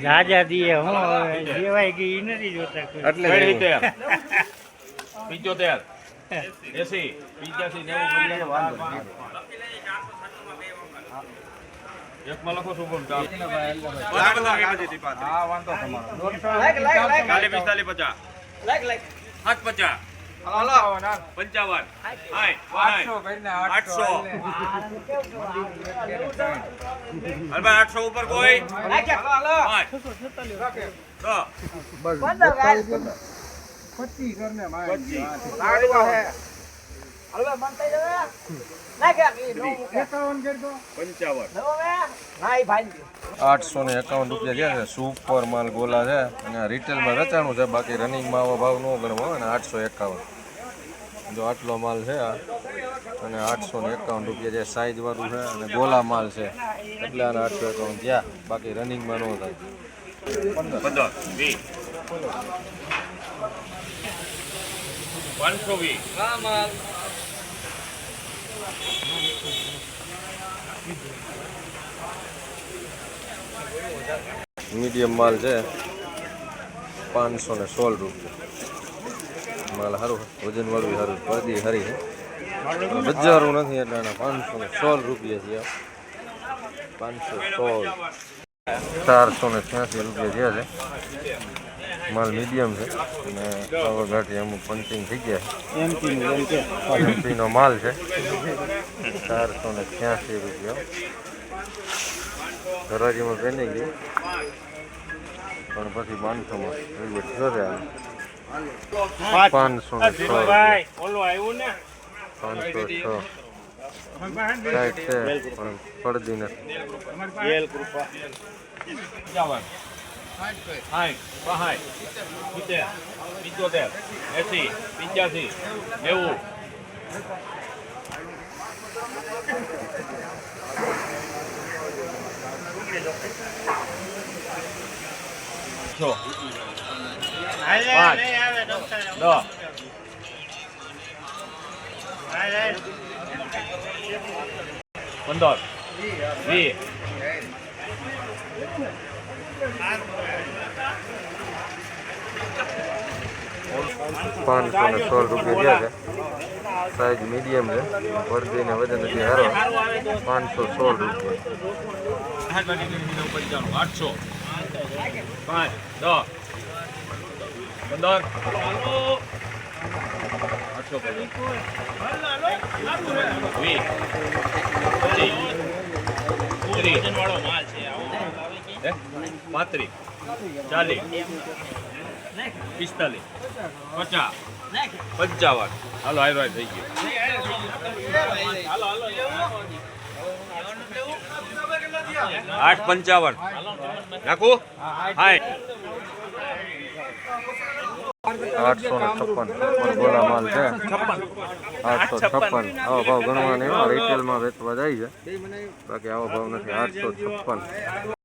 રાજા દીએ હું જેવાય ગઈ નથી જોતા એટલે 75 80 85 એકમાં લખો શું બોલ હા વાંધો તમારો 45 50 750 હાલો 55 800 કરીને 800 અરે 800 ઉપર કોઈ હાલો 25 કરને ભાઈ 25 લાડવા હે હલવા મનતાઈ દે નાખ 51 કરી દો 55 નાઈ ભાઈ 851 રૂપિયા ગયા છે સુપર માલ ગોલા છે અને રિટેલમાં વેચાણું છે બાકી રનિંગમાં આવો ભાવ ન ગણવો અને 851 જો આટલો માલ છે અને 851 રૂપિયા જે સાઈઝ વાળું છે અને ગોલા માલ છે એટલે આને 851 ગયા બાકી રનિંગમાં ન થાય 15 20 120 હા માલ મીડિયમ માલ છે 516 રૂપિયા માલ સારું વજન વાળું સારું પરદી સારી છે બજારું નથી એટલે એના 516 રૂપિયા છે 516 486 રૂપિયા થયા છે માલ મીડિયમ છે અને ઘાટી અમુક પંચિંગ થઈ ગયા એમપીનો માલ છે 486 રૂપિયા ધરાજીમાં પેની ગઈ પણ પછી 500 માં 506 સાઈડ છે પણ પડતી નથી 516 રૂપિયા છે સાઈઝ મીડિયમ છે વર્દીને વજન નથી હારો 516 રૂપિયા 800 5 10 15 35 40 45 50 55 હાલો હાલો થઈ ગયું 855 નાખું હાય 856 ગોળા માલ છે 856 આવો ભાવ ગણવા નહીં રિટેલમાં વેચવા જાય છે બાકી આવો ભાવ નથી 856